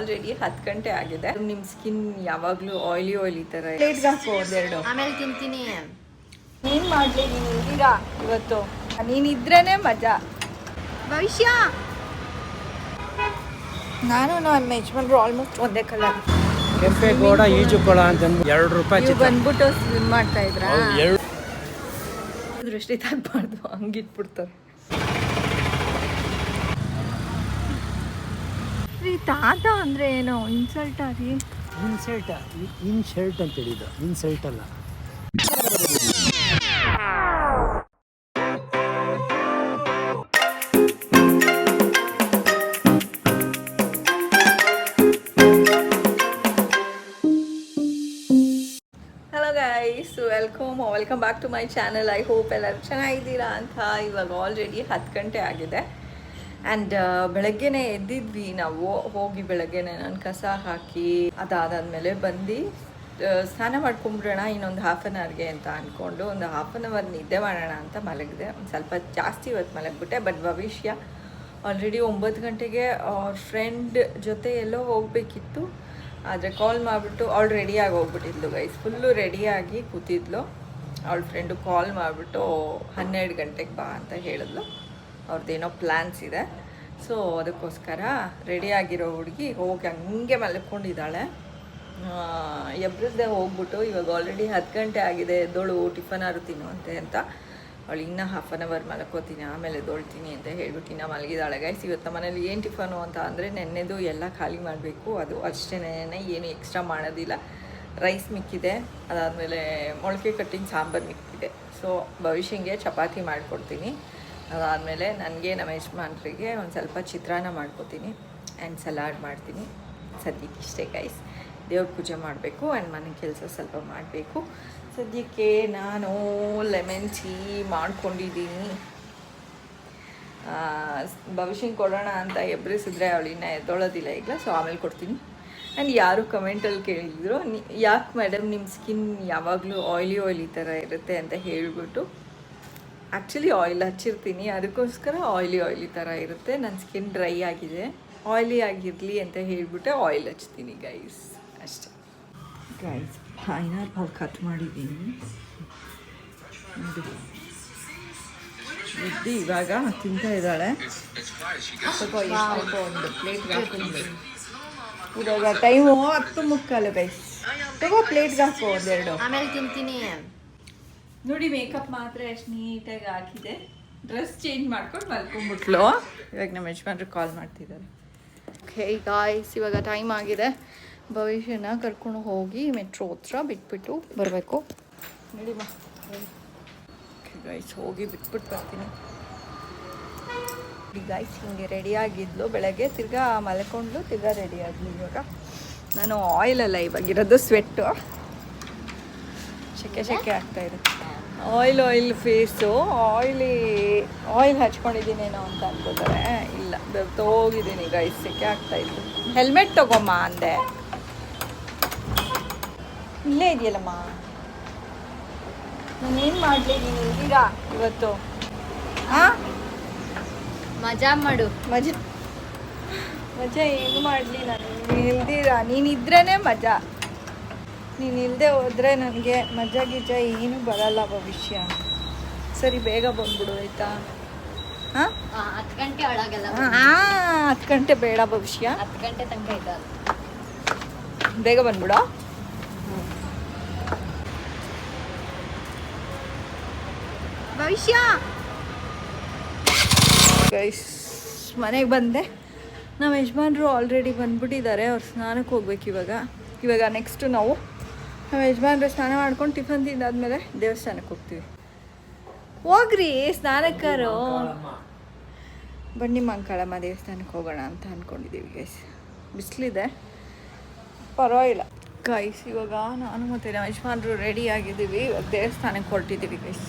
Already 10 ಗಂಟೆ ಆಗಿದೆ. ನಿಮ್ಮ ಸ್ಕಿನ್ ಯಾವಾಗಲೂ ಆಯಿಲಿ ಥರ ಪ್ಲೇಟ್ಗೆ ಹಾಕೋ ಒಂದೆರಡು, ಆಮೇಲೆ ತಿಂತೀನಿ. ಏನು ಮಾಡಲಿ, ನೀನು ಇದ್ದೀರಾ ಇವತ್ತು, ನೀನಿದ್ರೇ ಮಜಾ. ಭವಿಷ್ಯ ನಾನು ನಮ್ಮ ಯಜಮಾನ್ರು ಆಲ್ಮೋಸ್ಟ್ ಒಂದೇ ಕಲರ್. ಕೆಂಪೇಗೌಡ ಈಜುಕೊಳ ಅಂತ ₹2 ನೀವು ಬಂದ್ಬಿಟ್ಟು ಸ್ವಿಮ್ ಮಾಡ್ತಾ ಇದ್ರಾ? ದೃಷ್ಟಿ ತಗಬಾರ್ದು, ಹಂಗಿಟ್ಬಿಡ್ತಾರೆ. ರೀ ತಾತ ಅಂದರೆ ಏನೋ ಇನ್ಸಲ್ಟಾ ರೀ? ಇನ್ಸಲ್ಟ್ ಅಂತ ಹೇಳಿದ್ದು, ಇನ್ಸಲ್ಟ್ ಅಲ್ಲ. Welcome back to my channel. I hope ಎಲ್ಲರೂ ಚೆನ್ನಾಗಿದ್ದೀರಾ ಅಂತ. ಇವಾಗ ಆಲ್ರೆಡಿ 10 ಗಂಟೆ ಆಗಿದೆ. ಆ್ಯಂಡ್ ಬೆಳಗ್ಗೆನೇ ಎದ್ದಿದ್ವಿ ನಾವು. ಹೋಗಿ ಬೆಳಗ್ಗೆನೆ ನಾನು ಕಸ ಹಾಕಿ ಅದಾದಮೇಲೆ ಬಂದು ಸ್ನಾನ ಮಾಡ್ಕೊಂಬಿಡೋಣ ಇನ್ನೊಂದು ಹಾಫ್ ಆನ್ ಅವರ್ಗೆ ಅಂತ ಅಂದ್ಕೊಂಡು ಒಂದು ಹಾಫ್ ಆನ್ ಅವರ್ ನಿದ್ದೆ ಮಾಡೋಣ ಅಂತ ಮಲಗಿದೆ. ಒಂದು ಸ್ವಲ್ಪ ಜಾಸ್ತಿ ಇವತ್ತು ಮಲಗಿಬಿಟ್ಟೆ. ಬಟ್ ಭವಿಷ್ಯ ಆಲ್ರೆಡಿ 9 ಗಂಟೆಗೆ ಅವ್ರ ಫ್ರೆಂಡ್ ಜೊತೆ ಎಲ್ಲೋ ಹೋಗಬೇಕಿತ್ತು. ಆದರೆ ಕಾಲ್ ಮಾಡಿಬಿಟ್ಟು ಅವಳು ರೆಡಿಯಾಗಿ ಹೋಗ್ಬಿಟ್ಟಿದ್ಲು ಗೈಸ್. ಫುಲ್ಲು ರೆಡಿಯಾಗಿ ಕೂತಿದ್ಲು. ಅವಳ ಫ್ರೆಂಡು ಕಾಲ್ ಮಾಡಿಬಿಟ್ಟು 12 ಗಂಟೆಗೆ ಬಾ ಅಂತ ಹೇಳಿದ್ಲು. ಅವ್ರದ್ದೇನೋ ಪ್ಲ್ಯಾನ್ಸ್ ಇದೆ. ಸೊ ಅದಕ್ಕೋಸ್ಕರ ರೆಡಿಯಾಗಿರೋ ಹುಡುಗಿ ಹೋಗಿ ಹಂಗೆ ಮಲ್ಕೊಂಡಿದ್ದಾಳೆ. ಎಬ್ರದ್ದೇ ಹೋಗ್ಬಿಟ್ಟು ಇವಾಗ ಆಲ್ರೆಡಿ 10 ಗಂಟೆ ಆಗಿದೆ. ಎದ್ದೋಳು ಟಿಫನಾರು ತಿನ್ನುವಂತೆ ಅಂತ. ಅವಳು ಇನ್ನೂ ಹಾಫ್ ಆನ್ ಅವರ್ ಮಲ್ಕೋತೀನಿ, ಆಮೇಲೆ ಎದ್ದೊಳ್ತೀನಿ ಅಂತ ಹೇಳ್ಬಿಟ್ಟು ಇನ್ನೂ ಮಲಗಿದ್ದಾಳೆ ಗೈಸ್. ಇವತ್ತು ಮನೇಲಿ ಏನು ಟಿಫನು ಅಂತ ಅಂದರೆ ನೆನ್ನೆದು ಎಲ್ಲ ಖಾಲಿ ಮಾಡಬೇಕು. ಅದು ಅಷ್ಟೇ, ಏನು ಎಕ್ಸ್ಟ್ರಾ ಮಾಡೋದಿಲ್ಲ. ರೈಸ್ ಮಿಕ್ಕಿದೆ, ಅದಾದಮೇಲೆ ಮೊಳಕೆ ಕಟ್ಟಿನ ಸಾಂಬಾರು ಮಿಕ್ಕಿದೆ. ಸೊ ಭವಿಷ್ಯಂಗೆ ಚಪಾತಿ ಮಾಡಿಕೊಡ್ತೀನಿ. ಅದಾದಮೇಲೆ ನನಗೆ ನಮ್ಮ ಯಜಮಾನ್ರಿಗೆ ಒಂದು ಸ್ವಲ್ಪ ಚಿತ್ರಾನ್ನ ಮಾಡ್ಕೊತೀನಿ ಆ್ಯಂಡ್ ಸಲಾಡ್ ಮಾಡ್ತೀನಿ. ಸದ್ಯಕ್ಕೆ ಇಷ್ಟೇ ಗೈಸ್. ದೇವ್ರ ಪೂಜೆ ಮಾಡಬೇಕು ಆ್ಯಂಡ್ ಮನೆ ಕೆಲಸ ಸ್ವಲ್ಪ ಮಾಡಬೇಕು. ಸದ್ಯಕ್ಕೆ ನಾನು ಲೆಮನ್ ಟೀ ಮಾಡ್ಕೊಂಡಿದ್ದೀನಿ. ಭವಿಷ್ಯಂಗೆ ಕೊಡೋಣ ಅಂತ ಎಬ್ಬರಿಸಿದ್ರೆ ಅವಳು ಇನ್ನೂ ಎದ್ದೊಳೋದಿಲ್ಲ ಈಗ. ಸೊ ಆಮೇಲೆ ಕೊಡ್ತೀನಿ. ಆ್ಯಂಡ್ ಯಾರು ಕಮೆಂಟಲ್ಲಿ ಕೇಳಿದ್ರು, ಯಾಕೆ ಮೇಡಮ್ ನಿಮ್ಮ ಸ್ಕಿನ್ ಯಾವಾಗಲೂ ಆಯಿಲಿ ಥರ ಇರುತ್ತೆ ಅಂತ ಹೇಳಿಬಿಟ್ಟು. ಆ್ಯಕ್ಚುಲಿ ಆಯಿಲ್ ಹಚ್ಚಿರ್ತೀನಿ, ಅದಕ್ಕೋಸ್ಕರ ಆಯಿಲಿ ಥರ ಇರುತ್ತೆ. ನನ್ನ ಸ್ಕಿನ್ ಡ್ರೈ ಆಗಿದೆ, ಆಯಿಲಿ ಆಗಿರಲಿ ಅಂತ ಹೇಳಿಬಿಟ್ಟು ಆಯಿಲ್ ಹಚ್ತೀನಿ ಗೈಸ್, ಅಷ್ಟೇ. ಗೈಸ್ ಪೈನಾಪಲ್ ಕಟ್ ಮಾಡಿದ್ದೀನಿ. ಎದ್ದು ಇವಾಗ ತಿಂತಾ ಇದ್ದಾಳೆ. ಒಂದು ಪ್ಲೇಟ್ಗೆ ಹಾಕೊಂಡು ಇವಾಗ ಟೈಮು 10:15 ಗೈಸ್. ತಗೋ ಪ್ಲೇಟ್ಗೆ ಹಾಕೋ ಒಂದೆರಡು, ಆಮೇಲೆ ತಿಂತೀನಿ. ನೋಡಿ ಮೇಕಪ್ ಮಾತ್ರ ಎಷ್ಟು ನೀಟಾಗಿ ಹಾಕಿದೆ. ಡ್ರೆಸ್ ಚೇಂಜ್ ಮಾಡ್ಕೊಂಡು ಮಲ್ಕೊಂಡ್ಬಿಟ್ಲು. ಇವಾಗ ನಮ್ಮ ಯಜಮಾನ್ರು ಕಾಲ್ ಮಾಡ್ತಿದ್ದಾರೆ. ಓಕೆ ಗಾಯ್ಸ್, ಇವಾಗ ಟೈಮ್ ಆಗಿದೆ. ಭವಿಷ್ಯನ ಕರ್ಕೊಂಡು ಹೋಗಿ ಮೆಟ್ರೋ ಹತ್ರ ಬಿಟ್ಬಿಟ್ಟು ಬರಬೇಕು. ನೋಡಿ ಮಾ. ಓಕೆ ಗೈಸ್, ಹೋಗಿ ಬಿಟ್ಬಿಟ್ಟು ಬರ್ತೀನಿ. ಗೈಸ್ ಹಿಂಗೆ ರೆಡಿಯಾಗಿದ್ಲು ಬೆಳಗ್ಗೆ, ತಿರ್ಗಾ ಮಲ್ಕೊಂಡು ತಿರ್ಗಾ ರೆಡಿ ಆಗಲಿ. ಇವಾಗ ನಾನು ಆಯಿಲಲ್ಲ ಇವಾಗಿರೋದು, ಸ್ವೆಟ್ಟು. ಸೆಕೆ ಆಗ್ತಾಯಿದೆ. ಆಯಿಲ್ ಫೇಸು ಆಯಿಲ್ ಹಚ್ಕೊಂಡಿದ್ದೀನೇನೋ ಅಂತ ಅನ್ಕೋತಾರೆ. ಇಲ್ಲ, ಹೋಗಿದ್ದೀನಿ ಗೈಸ್, ಸೆಕೆ ಆಗ್ತಾಯಿತ್ತು. ಹೆಲ್ಮೆಟ್ ತಗೊಮ್ಮ ಅಂದೆ. ಇಲ್ಲೇ ಇದೆಯಲ್ಲಮ್ಮ. ನಾನೇನು ಮಾಡಲಿ, ನೀನು ಇದ್ದೀರಾ ಇವತ್ತು. ಹಾಂ, ಮಜಾ ಮಾಡು. ಮಜಾ ಏನು ಮಾಡಲಿ, ನಾನು ಇಲ್ದಿರಾ. ನೀನಿದ್ರೇ ಮಜಾ. ನೀನು ಇಲ್ಲದೆ ಹೋದರೆ ನನಗೆ ಮಜಾ ಗಿಜಾ ಏನೂ ಬರಲ್ಲ ಭವಿಷ್ಯ. ಸರಿ, ಬೇಗ ಬಂದ್ಬಿಡು ಆಯಿತಾ? ಹಾಂ, 10 ಗಂಟೆ ಒಳಗೆಲ್ಲ. 10 ಗಂಟೆ ಬೇಡ ಭವಿಷ್ಯ, 10 ಗಂಟೆ ತನಕ ಇದ್ದಲ್ಲ. ಬೇಗ ಬಂದ್ಬಿಡು. ಭವಿಷ್ಯ ಗೈಸ್, ಮನೆಗೆ ಬಂದೆ. ನಮ್ಮ ಯಜಮಾನ್ರು ಆಲ್ರೆಡಿ ಬಂದ್ಬಿಟ್ಟಿದ್ದಾರೆ. ಅವ್ರು ಸ್ನಾನಕ್ಕೆ ಹೋಗ್ಬೇಕು ಇವಾಗ ನೆಕ್ಸ್ಟು ನಾವು ನಮ್ಮ ಯಜಮಾನ್ರು ಸ್ನಾನ ಮಾಡ್ಕೊಂಡು ಟಿಫನ್ ತಿಂದಾದ್ಮೇಲೆ ದೇವಸ್ಥಾನಕ್ಕೆ ಹೋಗ್ತೀವಿ. ಹೋಗ್ರಿ ಸ್ನಾನಕ್ಕಾರು, ಬನ್ನಿ ಮಂಕಾಳಮ್ಮ ದೇವಸ್ಥಾನಕ್ಕೆ ಹೋಗೋಣ ಅಂತ ಅಂದ್ಕೊಂಡಿದ್ದೀವಿ ಗೈಸ್. ಬಿಸಿಲಿದೆ, ಪರವಾಗಿಲ್ಲ ಗೈಸ್. ಇವಾಗ ನಾನು ಮತ್ತು ನಮ್ಮ ಯಜಮಾನ್ರು ರೆಡಿ ಆಗಿದ್ದೀವಿ. ಇವಾಗ ದೇವಸ್ಥಾನಕ್ಕೆ ಹೊರಟಿದ್ದೀವಿ ಗೈಸ್.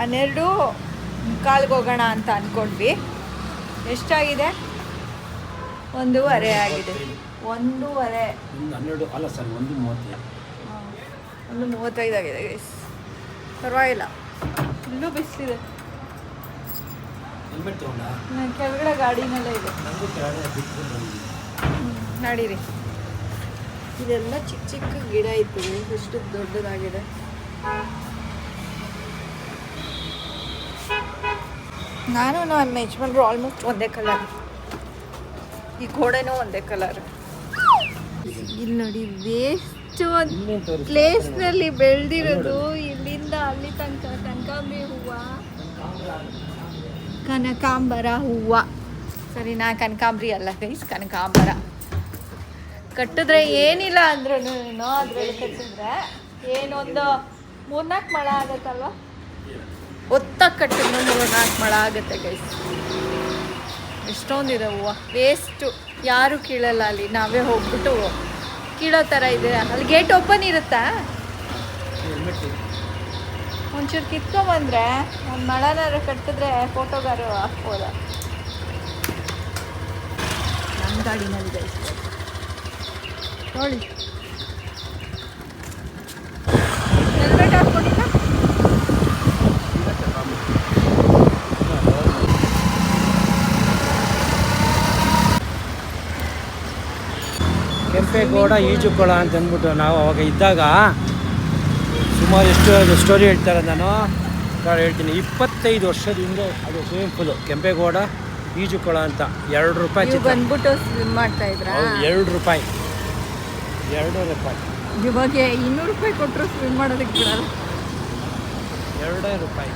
12:15 ಹೋಗೋಣ ಅಂತ ಅಂದ್ಕೊಂಡ್ವಿ. ಎಷ್ಟಾಗಿದೆ? 1:30 ಆಗಿದೆ. 1:30 12 ಅಲ್ಲ ಸರ್, 1:35. 1:35 ಆಗಿದೆ ಗೈಸ್. ಪರವಾಗಿಲ್ಲ, ಇಲ್ಲೂ ಬಿಸಿಲಿದೆ. ಹೆಲ್ಮೆಟ್ ತಗೊಂಡ ನಾನು ಕೆಳಗಡೆ ಗಾಡಿನಲ್ಲೇ ಇದೆ. ನಡೀರಿ. ಇದೆಲ್ಲ ಚಿಕ್ಕ ಚಿಕ್ಕ ಗಿಡ ಇತ್ತು, ಎಷ್ಟು ದೊಡ್ಡದಾಗಿದೆ. ನಾನು ನಮ್ಮ ಯಜಮಾನ್ರು ಆಲ್ಮೋಸ್ಟ್ ಒಂದೇ ಕಲರ್. ಈ ಗೋಡೆನೂ ಒಂದೇ ಕಲರ್. ಇಲ್ಲಿ ನೋಡಿ, ವೇಸ್ಟ್ ಒಂದು ಪ್ಲೇಸ್ನಲ್ಲಿ ಬೆಳೆದಿರೋದು ಇಲ್ಲಿಂದ ಅಲ್ಲಿ ತನಕ ಕನಕಾಂಬರಿ ಹೂವು, ಕನಕಾಂಬರ ಹೂವು. ಸರಿ, ನಾ ಕನಕಾಂಬರಿ ಅಲ್ಲ ಗೈಸ್, ಕನಕಾಂಬರ. ಕಟ್ಟಿದ್ರೆ ಏನಿಲ್ಲ ಅಂದ್ರೂ ಅದ್ರಲ್ಲಿ ಕಟ್ಟಿದ್ರೆ ಏನೊಂದು 3-4 ಮೊಳ ಆಗುತ್ತಲ್ವ, ಒತ್ತಾಗಿ ಕಟ್ಟಿದ್ರು 3-4 ಮೊಳ ಆಗುತ್ತೆ ಗೈಸ್. ಎಷ್ಟೊಂದಿದೆ ಹೂವು, ವೇಸ್ಟು. ಯಾರು ಕೀಳಲ್ಲ ಅಲ್ಲಿ, ನಾವೇ ಹೋಗ್ಬಿಟ್ಟು ಕೀಳೋ ಥರ ಇದೆ. ಅಲ್ಲಿ ಗೇಟ್ ಓಪನ್ ಇರುತ್ತಾ? ಒಂಚೂರು ಕಿತ್ಕೊಂಬಂದ್ರೆ ಒಂದು ಮಳನಾರು ಕಟ್ಟಿದ್ರೆ ಫೋಟೋಗಾರು ಹಾಕ್ಬೋದ. ನನ್ನ ಗಾಡಿನಲ್ಲಿ ಗೈಸ್ ನೋಡಿ, ಹೆಲ್ಮೆಟ್ ಹಾಕ್ಕೊಂಡಿಲ್ಲ. ಕೆಂಪೇಗೌಡ ಈಜುಕೊಳ ಅಂತ ಅಂದ್ಬಿಟ್ಟು ನಾವು ಅವಾಗ ಇದ್ದಾಗ ಸುಮಾರು ಎಷ್ಟು ಸ್ಟೋರಿ ಹೇಳ್ತಾರೆ. ನಾನು ಹೇಳ್ತೀನಿ, 25 ವರ್ಷದ ಹಿಂದೆ ಅದು ಸ್ವಿಮ್ಮಿಂಗ್ ಪೂಲು ಕೆಂಪೇಗೌಡ ಈಜುಕೊಳ ಅಂತ. 2 ರೂಪಾಯಿ ಚಿತ್ರ ಬಂದ್ಬಿಟ್ಟು ಸ್ವಿಮ್ ಮಾಡ್ತಾ ಇದ್ರಾ? 2 ರೂಪಾಯಿ, 2 ರೂಪಾಯಿ. ಇವಾಗ 200 ರೂಪಾಯಿ ಕೊಟ್ಟರು ಸ್ವಿಮ್ ಮಾಡೋದಕ್ಕೆ ಬಿಡಲ್ಲ. 2 ರೂಪಾಯಿ.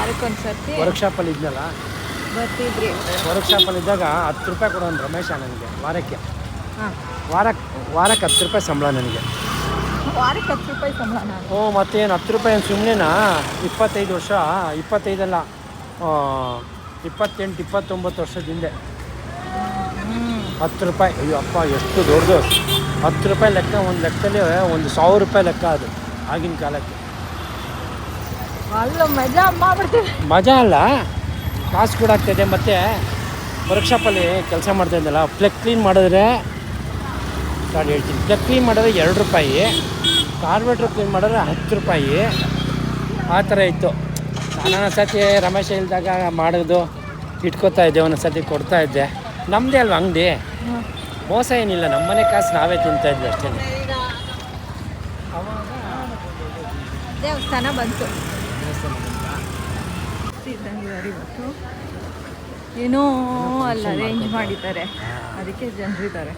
ಅದಕ್ಕೊಂದ್ಸರ್ತಿ ವರ್ಕ್ಶಾಪಲ್ಲಿ ಇದ್ನಲ್ಲ, ಬರ್ತಿದ್ರಿ. ವರ್ಕ್ಶಾಪಲ್ಲಿ ಇದ್ದಾಗ 10 ರೂಪಾಯಿ ಕೊಡೋನು ರಮೇಶ ನನಗೆ ವಾರಕ್ಕೆ. ಹಾಂ, ವಾರಕ್ಕೆ 10 ರೂಪಾಯಿ ಸಂಬಳ ನನಗೆ. ವಾರಕ್ಕೆ 10 ರೂಪಾಯಿ ಸಂಬಳ ನಾನು. ಹ್ಞೂ, ಮತ್ತೇನು 10 ರೂಪಾಯಿ ಸುಮ್ಮನೆನಾ? 25 ವರ್ಷ, 25 ಅಲ್ಲ, 28-29 ವರ್ಷದ ಹಿಂದೆ 10 ರೂಪಾಯಿ. ಅಯ್ಯೋ ಅಪ್ಪ, ಎಷ್ಟು ದೊಡ್ಡದು! 10 ರೂಪಾಯಿ ಲೆಕ್ಕ, ಒಂದು ಲೆಕ್ಕದಲ್ಲಿ 1,000 ರೂಪಾಯಿ ಲೆಕ್ಕ ಅದು ಆಗಿನ ಕಾಲಕ್ಕೆ. ಅಲ್ಲ, ಮಜಾ ಮಾಡ್ಬಿಡ್ತೀವಿ. ಮಜಾ ಅಲ್ಲ, ಕಾಸು ಕೂಡ ಆಗ್ತಾಯಿದೆ. ಮತ್ತು ವರ್ಕ್ಶಾಪಲ್ಲಿ ಕೆಲಸ ಮಾಡ್ತಾಯಿದ್ದಲ್ಲ, ಪ್ಲಗ್ ಕ್ಲೀನ್ ಮಾಡಿದ್ರೆ ಹೇಳ್ತೀನಿ, ಪ್ಲಗ್ ಕ್ಲೀನ್ ಮಾಡಿದ್ರೆ 2 ರೂಪಾಯಿ, ಕಾರ್ಬೇಟ್ರ್ ಕ್ಲೀನ್ ಮಾಡಿದ್ರೆ 10 ರೂಪಾಯಿ. ಆ ಥರ ಇತ್ತು. ನಾನು ಸತಿ ರಮೇಶ ಇಲ್ದಾಗ ಮಾಡೋದು ಇಟ್ಕೋತಾ ಇದ್ದೆ, ಒಂದೊಂದು ಸತಿ ಕೊಡ್ತಾಯಿದ್ದೆ. ನಮ್ಮದೇ ಅಲ್ವ ಅಂಗಡಿ, ಮೋಸ ಏನಿಲ್ಲ. ನಮ್ಮನೆ ಕಾಸು ನಾವೇ ತಿಂತಾಯಿದ್ವಿ ಅಷ್ಟೇ. ದೇವಸ್ಥಾನ ಬಂತು ಇದ್ದಂಗಿದ್ದಾರೆ. ಇವತ್ತು ಏನೋ ಅಲ್ಲ ಅರೇಂಜ್ ಮಾಡಿದ್ದಾರೆ, ಅದಕ್ಕೆ ಜನರಿದ್ದಾರೆ.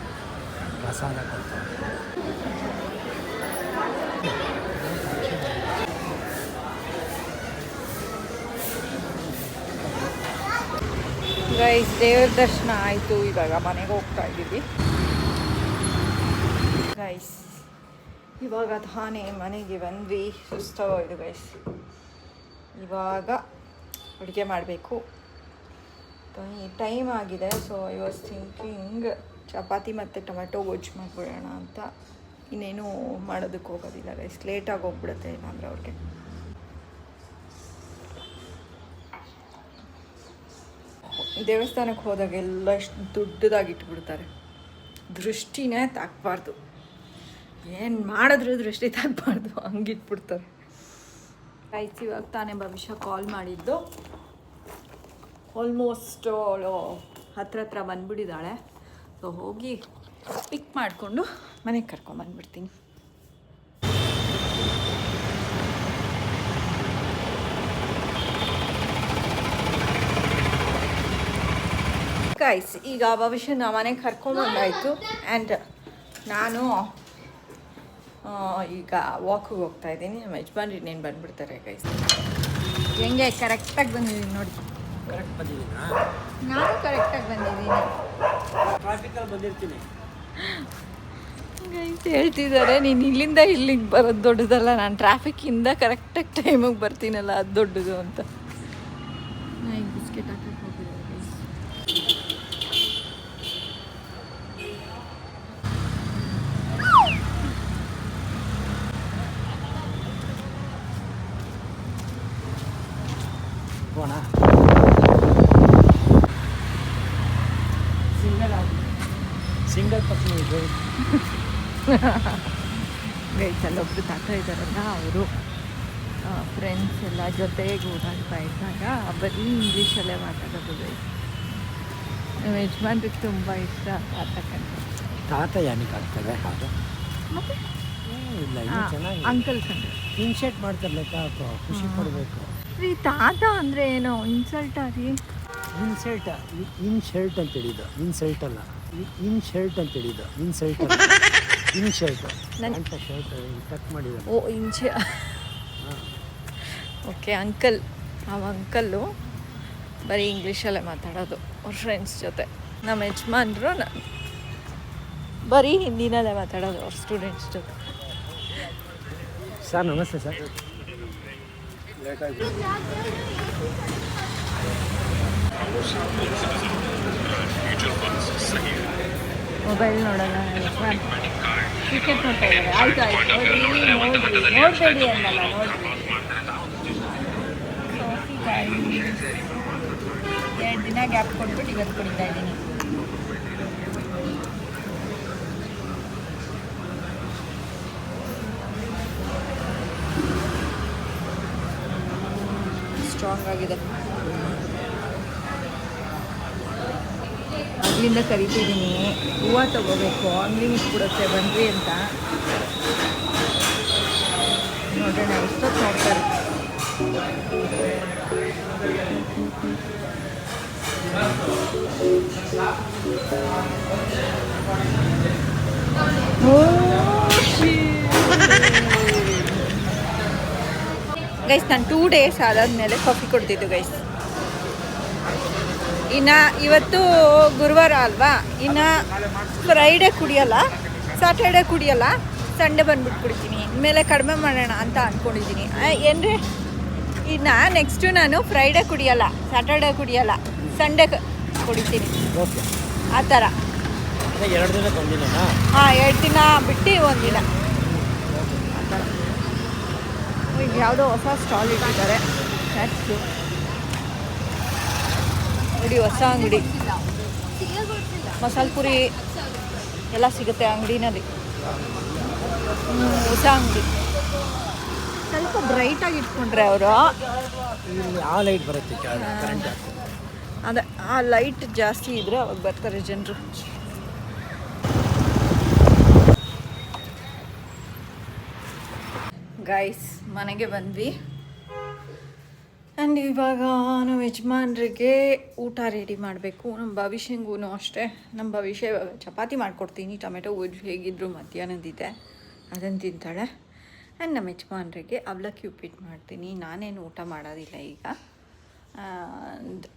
ಗೈಸ್, ದೇವ್ರ ದರ್ಶನ ಆಯಿತು. ಇವಾಗ ಮನೆಗೆ ಹೋಗ್ತಾ ಇದ್ದೀವಿ ಗೈಸ್. ಇವಾಗ ತಾನೇ ಮನೆಗೆ ಬಂದ್ವಿ, ಸುಸ್ತಾಗೋಯ್ತು ಗೈಸ್. ಇವಾಗ ಅಡುಗೆ ಮಾಡಬೇಕು, ಟೈಮ್ ಆಗಿದೆ. So I was thinking chapati ಮತ್ತು ಟೊಮೆಟೊ ಗೊಜ್ಜು ಮಾಡಿಬಿಡೋಣ ಅಂತ. ಇನ್ನೇನು ಮಾಡೋದಕ್ಕೆ ಹೋಗೋದಿಲ್ಲ ಗೈಸ್, ಲೇಟಾಗಿ ಹೋಗ್ಬಿಡುತ್ತೆ ಇಲ್ಲಾಂದ್ರೆ ಅವ್ರಿಗೆ. ದೇವಸ್ಥಾನಕ್ಕೆ ಹೋದಾಗೆಲ್ಲ ಎಷ್ಟು ದೊಡ್ಡದಾಗಿ ಇಟ್ಬಿಡ್ತಾರೆ, ದೃಷ್ಟಿನೇ ತಾಕಬಾರ್ದು. ಏನು ಮಾಡಿದ್ರು ದೃಷ್ಟಿ ತಾಕಬಾರ್ದು, ಹಂಗಿಟ್ಬಿಡ್ತಾರೆ. ರೈಸ್ ಇವಾಗ ತಾನೇ ಭವಿಷ್ಯ ಕಾಲ್ ಮಾಡಿದ್ದು. ಆಲ್ಮೋಸ್ಟ್ ಅವಳು ಹತ್ರ ಬಂದುಬಿಟ್ಟಿದ್ದಾಳೆ. ಸೊ ಹೋಗಿ ಪಿಕ್ ಮಾಡಿಕೊಂಡು ಮನೆಗೆ ಕರ್ಕೊಂಬಂದ್ಬಿಡ್ತೀನಿ. ಗೈಸ್, ಈಗ ಭವಿಷ್ಯನ ಮನೆಗೆ ಕರ್ಕೊಂಬಂದಾಯಿತು. ಆ್ಯಂಡ್ ನಾನು ಈಗ ವಾಕಿಗೆ ಹೋಗ್ತಾ ಇದ್ದೀನಿ. ನಮ್ಮ ಯಜಮಾನ್ರು ಇನ್ನೇನು ಬಂದುಬಿಡ್ತಾರೆ ಗೈಸ್. ಹೆಂಗೆ ಕರೆಕ್ಟಾಗಿ ಬಂದಿದ್ದೀನಿ ನೋಡಿ. ಕರೆಕ್ಟ್ ಬಂದಿದ್ದೀನಾ? ನಾನು ಕರೆಕ್ಟಾಗಿ ಬಂದಿದ್ದೀನಿ. ಟ್ರಾಫಿಕಲ್ಲಿ ಬಂದಿರ್ತೀನಿ ಗೈಸ್ ಹೇಳ್ತಿದ್ದಾರೆ, ನೀನು ಇಲ್ಲಿಂದ ಇಲ್ಲಿಗೆ ಬರೋದು ದೊಡ್ಡದಲ್ಲ, ನಾನು ಟ್ರಾಫಿಕ್ಕಿಂದ ಕರೆಕ್ಟಾಗಿ ಟೈಮಿಗೆ ಬರ್ತೀನಲ್ಲ ಅದು ದೊಡ್ಡದು ಅಂತ. ನಾ ಈಗ ಬಿಸ್ಕೆಟ್ ಹಾಕಕ್ಕೆ ಹೋಗಿದ್ದಾರೆ ಗೈಸ್. ಸಿಂಗಲ್ ಪರ್ಸನ್ ಗೈಸ್, ಅಲ್ಲೊಬ್ರು ತಾತ ಇದ್ದಾರಲ್ಲ, ಅವರು ಫ್ರೆಂಡ್ಸ್ ಎಲ್ಲ ಜೊತೆಗೆ ಓಡಾಡ್ತಾ ಇದ್ದಾಗ ಬರೀ ಇಂಗ್ಲೀಷಲ್ಲೇ ಮಾತಾಡೋದು ಗೈಸ್. ನಮ್ಮ ಯಜಮಾನ್ರಿಗೆ ತುಂಬ ಇಷ್ಟ ತಾತಕ್ಕಂತ. ತಾತ ಏನಕ್ಕೆ ಆಗ್ತದೆ ಅದು ಮತ್ತೆ ಇಲ್ಲ ಇನ್ನೂ ಚೆನ್ನಾಗಿ ಅಂಕಲ್ ಕಂಡ್ರೆ ಇನ್ಶರ್ಟ್ ಮಾಡ್ತಾರಲ್ಲ ತಾತ ಖುಷಿ ಪಡಬೇಕು. ರೀ ತಾತ ಅಂದರೆ ಏನೋ ಇನ್ಸಲ್ಟಾ ರೀ? ಇನ್ಸಲ್ಟ್ ಇನ್ಶರ್ಟ್ ಅಂತ ಹೇಳಿದ್ದು ಇನ್ಸಲ್ಟ್ ಅಲ್ಲ ಇನ್ಶರ್ಟ್ ಅಂತ ಹೇಳಿದ್ದು ಇನ್ಸಲ್ಟ್ ಅಲ್ಲ ಇನ್ಶರ್ಟ್ ಅಂತ ಶರ್ಟ್ ಕಟ್ ಮಾಡಿದ್ದಾರೆ. ಓ ಇಂಚೆ. Okay uncle. ಅವ ಅಂಕಲ್ಲು ಬರೀ ಇಂಗ್ಲೀಷಲ್ಲೇ ಮಾತಾಡೋದು ಅವ್ರ ಫ್ರೆಂಡ್ಸ್ ಜೊತೆ. ನಮ್ಮ ಯಜಮಾನ್ರು ಬರೀ ಹಿಂದಿನಲ್ಲೇ ಮಾತಾಡೋದು ಅವ್ರ ಸ್ಟೂಡೆಂಟ್ಸ್ ಜೊತೆ. ಸರ್ ನಮಸ್ತೆ ಸರ್. ಮೊಬೈಲ್ ನೋಡೋಣ ಯಜಮಾನ್ ಕ್ರಿಕೆಟ್ ನೋಡ್ತಾ ಇದ್ದಾರೆ. ಆಯ್ತು ಆಯ್ತು ನೋಡಬೇಡಿ ಅನ್ನಲ್ಲ ನೋಡ್ರಿ. 2 ದಿನ ಗ್ಯಾಪ್ ಕೊಟ್ಬಿಟ್ಟು ಇವತ್ತು ಕುಡಿತಾ ಇದ್ದೀನಿ. ಸ್ಟ್ರಾಂಗ್ ಆಗಿದೆ. ಅಲ್ಲಿಂದ ಕರಿತಿದ್ದೀನಿ ಹೂವು ತಗೋಬೇಕು, ಅಂಗಡಿ ಮುಚ್ಚಿಬಿಡುತ್ತೆ ಬನ್ರಿ ಅಂತ. ನೋಡೋಣ ಎಷ್ಟೊತ್ತು ನೋಡ್ತಾರೆ. ಗೈಸ್ ನಾನು 2 ಡೇಸ್ ಆದಾದ್ಮೇಲೆ ಕಾಫಿ ಕೊಡ್ತಿದ್ದು ಗೈಸ್. ಇನ್ನು ಇವತ್ತು ಗುರುವಾರ ಅಲ್ವಾ, ಇನ್ನು ಫ್ರೈಡೇ ಕುಡಿಯೋಲ್ಲ, ಸ್ಯಾಟರ್ಡೇ ಕುಡಿಯೋಲ್ಲ, ಸಂಡೇ ಬಂದ್ಬಿಟ್ಟು ಕುಡಿತೀನಿ. ಇನ್ಮೇಲೆ ಕಡಿಮೆ ಮಾಡೋಣ ಅಂತ ಅಂದ್ಕೊಂಡಿದ್ದೀನಿ. ಏನ್ರಿ ಇನ್ನು ನೆಕ್ಸ್ಟು ನಾನು ಫ್ರೈಡೇ ಕುಡಿಯೋಲ್ಲ, ಸ್ಯಾಟರ್ಡೇ ಕುಡಿಯೋಲ್ಲ, ಸಂಡೇ ಕುಡಿತೀನಿ ಓಕೆ ಆ ಥರ. 2 ದಿನಕ್ಕೆ ಒಂದಿನನಾ? ಹಾಂ 2 ದಿನ ಬಿಟ್ಟು ಒಂದಿನ ಆ ಥರ. ಈಗ ಯಾವುದೋ ಹೊಸ ಸ್ಟಾಲ್ ಇಟ್ಟಿದ್ದಾರೆ ಚಾಟ್ಸು ನೋಡಿ, ಹೊಸ ಅಂಗಡಿ. ಮಸಾಲೆ ಪುರಿ ಎಲ್ಲ ಸಿಗುತ್ತೆ ಅಂಗಡಿನಲ್ಲಿ. ಹೊಸ ಅಂಗಡಿ ಸ್ವಲ್ಪ ಬ್ರೈಟಾಗಿ ಇಟ್ಕೊಂಡ್ರೆ ಅವರು. ಇಲ್ಲಿ ಆ ಲೈಟ್ ಬರುತ್ತೆ ಕರೆಂಟ್ ಆಗ್ತದೆ. ಅದೇ ಆ ಲೈಟ್ ಜಾಸ್ತಿ ಇದ್ರೆ ಅವಾಗ ಬರ್ತಾರೆ ಜನರು. ಗೈಸ್ ಮನೆಗೆ ಬಂದ್ವಿ. ಆ್ಯಂಡ್ ಇವಾಗ ನಮ್ಮ ಯಜಮಾನ್ರಿಗೆ ಊಟ ರೆಡಿ ಮಾಡಬೇಕು. ನಮ್ಮ ಭವಿಷ್ಯಂಗೂ ಅಷ್ಟೇ. ನಮ್ಮ ಭವಿಷ್ಯ ಇವಾಗ ಚಪಾತಿ ಮಾಡಿಕೊಡ್ತೀನಿ, ಟೊಮೆಟೊ ಗೊಜ್ಜು ಹೇಗಿದ್ರು ಮಧ್ಯಾಹ್ನದಿದೆ ಅದನ್ನು ತಿಂತಾಳೆ. ಆ್ಯಂಡ್ ನಮ್ಮ ಯಜಮಾನ್ರಿಗೆ ಅವಲಕ್ಕಿ ಉಪ್ಪಿಟ್ಟು ಮಾಡ್ತೀನಿ. ನಾನೇನು ಊಟ ಮಾಡೋದಿಲ್ಲ ಈಗ.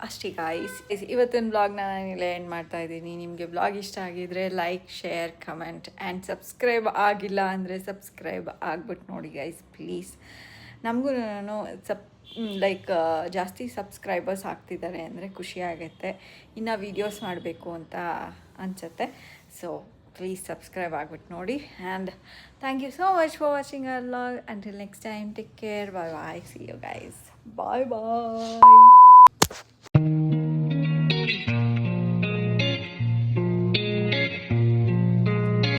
ಅಷ್ಟೇ ಗಾಯ್ಸ್, ಇವತ್ತಿನ ವ್ಲಾಗ್ನ ನಾನಿಲ್ಲೇ ಎಂಡ್ ಮಾಡ್ತಾಯಿದ್ದೀನಿ. ನಿಮಗೆ ವ್ಲಾಗ್ ಇಷ್ಟ ಆಗಿದರೆ like, share, comment and subscribe ಆಗಿಲ್ಲ ಅಂದರೆ ಸಬ್ಸ್ಕ್ರೈಬ್ ಆಗ್ಬಿಟ್ಟು ನೋಡಿ ಗೈಸ್ ಪ್ಲೀಸ್. ನಮಗೂ ಜಾಸ್ತಿ ಸಬ್ಸ್ಕ್ರೈಬರ್ಸ್ ಆಗ್ತಿದ್ದಾರೆ ಅಂದರೆ ಖುಷಿ ಆಗುತ್ತೆ. ಇನ್ನು ವೀಡಿಯೋಸ್ ಮಾಡಬೇಕು ಅಂತ ಅನಿಸುತ್ತೆ. ಸೊ ಪ್ಲೀಸ್ ಸಬ್ಸ್ಕ್ರೈಬ್ ಆಗ್ಬಿಟ್ಟು ನೋಡಿ. And thank you so much for watching our vlog. Until next time, take care, bye bye, see you guys, bye bye.